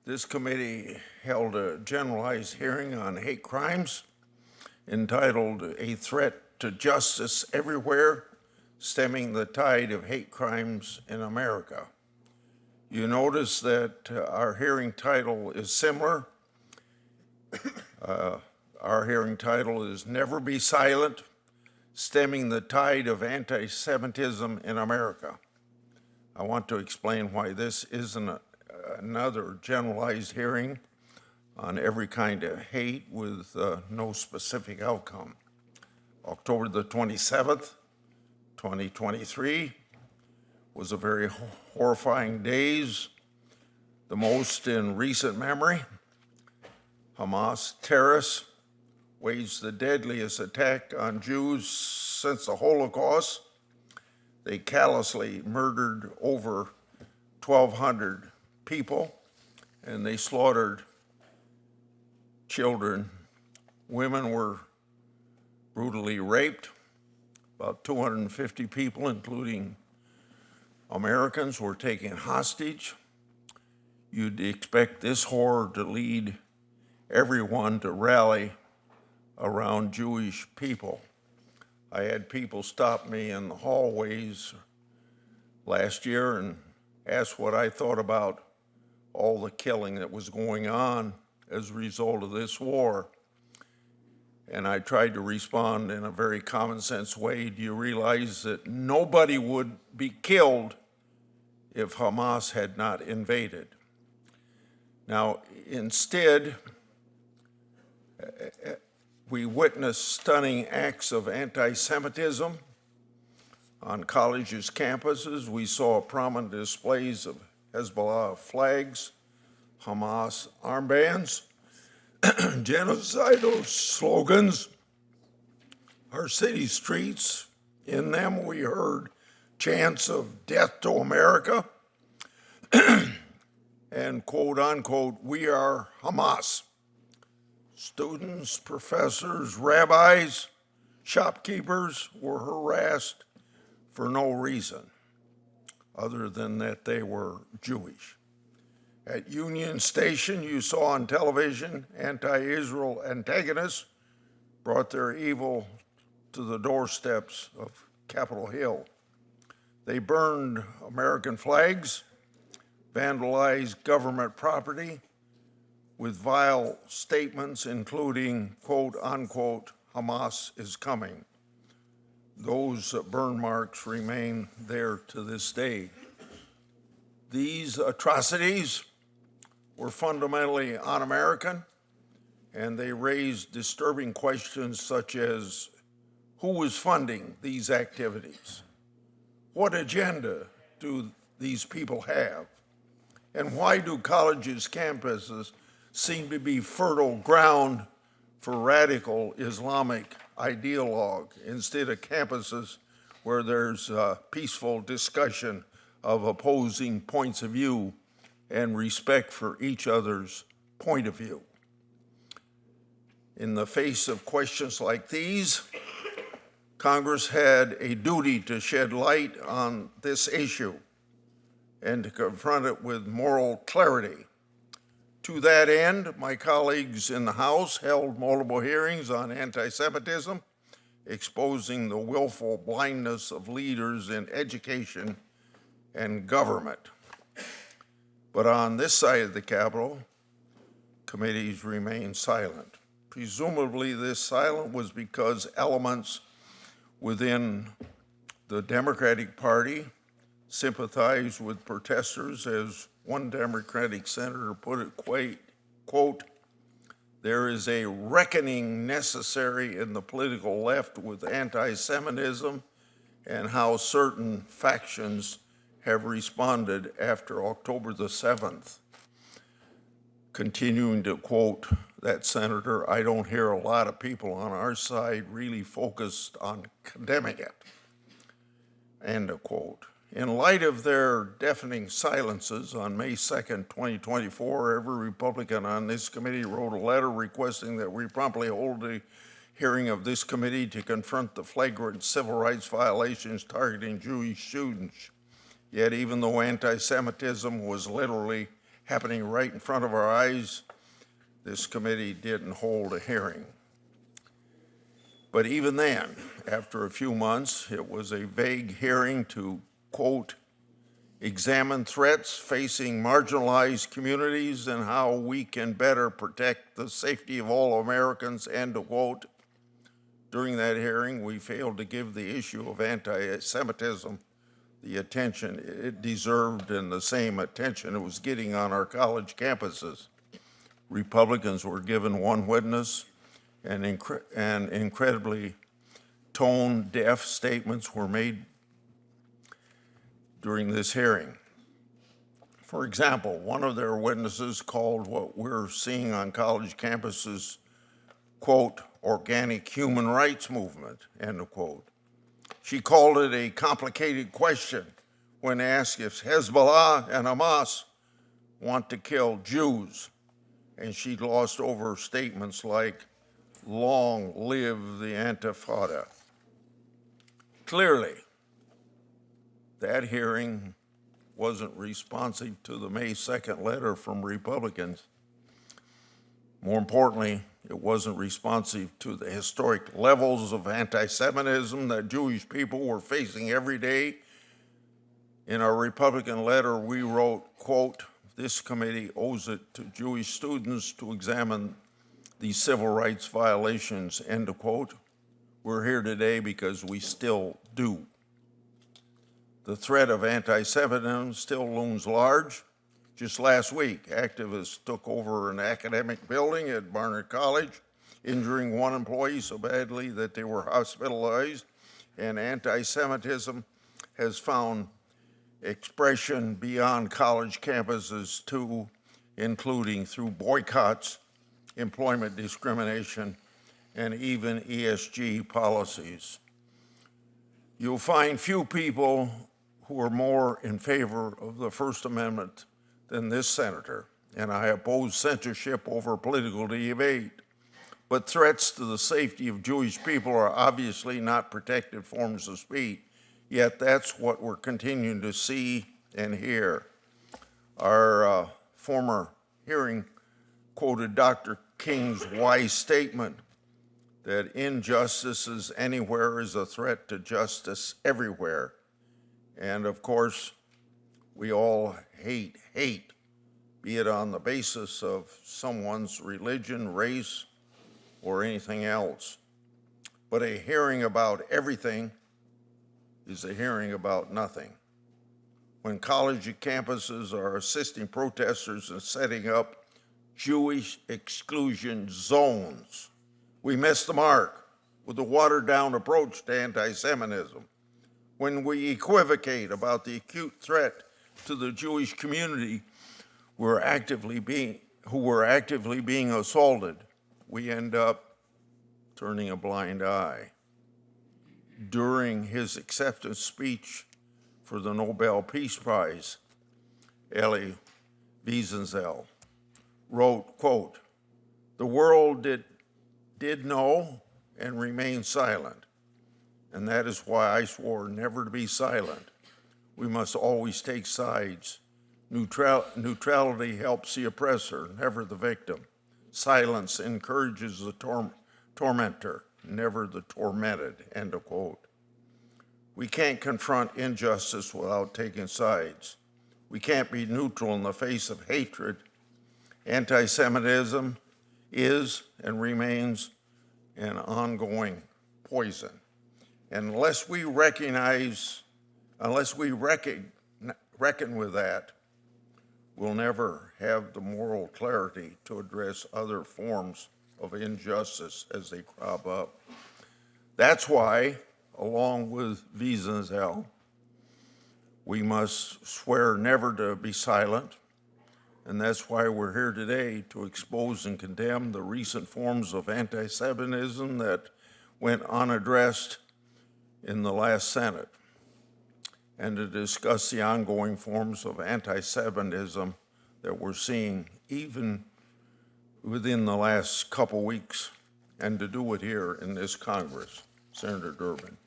This committee held a generalized hearing on hate crimes entitled "A Threat to Justice Everywhere, Stemming the Tide of Hate Crimes in America." You notice that our hearing title is similar. Our hearing title is "Never Be Silent, Stemming the Tide of Anti-Semitism in America." I want to explain why this isn't another generalized hearing on every kind of hate with no specific outcome. October the 27th, 2023 was a very horrifying days, the most in recent memory. Hamas terrorists waged the deadliest attack on Jews since the Holocaust. They callously murdered over 1,200 people, and they slaughtered children. Women were brutally raped. About 250 people, including Americans, were taken hostage. You'd expect this horror to lead everyone to rally around Jewish people. I had people stop me in the hallways last year and ask what I thought about all the killing that was going on as a result of this war. And I tried to respond in a very common sense way. Do you realize that nobody would be killed if Hamas had not invaded? Now, instead, we witnessed stunning acts of anti-Semitism on colleges' campuses. We saw prominent displays of Hezbollah flags, Hamas armbands, genocidal slogans. Our city streets, in them we heard chants of "Death to America" and quote unquote, "We are Hamas." Students, professors, rabbis, shopkeepers were harassed for no reason other than that they were Jewish. At Union Station, you saw on television anti-Israel antagonists brought their evil to the doorsteps of Capitol Hill. They burned American flags, vandalized government property with vile statements including, quote unquote, "Hamas is coming." Those burn marks remain there to this day. These atrocities were fundamentally un-American, and they raised disturbing questions such as who is funding these activities? What agenda do these people have? And why do colleges' campuses seem to be fertile ground for radical Islamic ideologue instead of campuses where there's peaceful discussion of opposing points of view and respect for each other's point of view? In the face of questions like these, Congress had a duty to shed light on this issue and to confront it with moral clarity. To that end, my colleagues in the House held multiple hearings on anti-Semitism, exposing the willful blindness of leaders in education and government. But on this side of the Capitol, committees remained silent. Presumably, this silence was because elements within the Democratic Party sympathized with protesters, as one Democratic senator put it, quote, "There is a reckoning necessary in the political left with anti-Semitism and how certain factions have responded after October the 7th. Continuing to quote that senator, "I don't hear a lot of people on our side really focused on condemning it." End of quote. In light of their deafening silences, on May 2nd, 2024, every Republican on this committee wrote a letter requesting that we promptly hold a hearing of this committee to confront the flagrant civil rights violations targeting Jewish students. Yet even though anti-Semitism was literally happening right in front of our eyes, this committee didn't hold a hearing. But even then, after a few months, it was a vague hearing to, quote, examine threats facing marginalized communities and how we can better protect the safety of all Americans, end quote. During that hearing, we failed to give the issue of anti-Semitism the attention it deserved and the same attention it was getting on our college campuses. Republicans were given one witness, and incredibly tone-deaf statements were made during this hearing. For example, one of their witnesses called what we're seeing on college campuses, quote, organic human rights movement, end quote. She called it a complicated question when asked if Hezbollah and Hamas want to kill Jews, and she glossed over statements like, long live the Intifada. Clearly, that hearing wasn't responsive to the May 2nd letter from Republicans. More importantly, it wasn't responsive to the historic levels of anti-Semitism that Jewish people were facing every day. In our Republican letter, we wrote, quote, this committee owes it to Jewish students to examine these civil rights violations, end quote. We're here today because we still do. The threat of anti-Semitism still looms large. Just last week, activists took over an academic building at Barnard College, injuring one employee so badly that they were hospitalized, and anti-Semitism has found expression beyond college campuses too, including through boycotts, employment discrimination, and even ESG policies. You'll find few people who are more in favor of the First Amendment than this senator, and I oppose censorship over political debate. But threats to the safety of Jewish people are obviously not protected forms of speech, yet that's what we're continuing to see and hear. Our former hearing quoted Dr. King's wise statement that injustices anywhere is a threat to justice everywhere. And of course, we all hate, be it on the basis of someone's religion, race, or anything else. But a hearing about everything is a hearing about nothing. When college campuses are assisting protesters in setting up Jewish exclusion zones, we miss the mark with a watered-down approach to anti-Semitism. When we equivocate about the acute threat to the Jewish community who were actively being assaulted, we end up turning a blind eye. During his acceptance speech for the Nobel Peace Prize, Elie Wiesel wrote, quote, the world did know and remain silent, and that is why I swore never to be silent. We must always take sides. Neutrality helps the oppressor, never the victim. Silence encourages the tormentor, never the tormented, end of quote. We can't confront injustice without taking sides. We can't be neutral in the face of hatred. Anti-Semitism is and remains an ongoing poison. And unless we reckon with that, we'll never have the moral clarity to address other forms of injustice as they crop up. That's why, along with Wiesel, we must swear never to be silent, and that's why we're here today to expose and condemn the recent forms of anti-Semitism that went unaddressed in the last Senate, and to discuss the ongoing forms of anti-Semitism that we're seeing even within the last couple weeks, and to do it here in this Congress. Senator Durbin.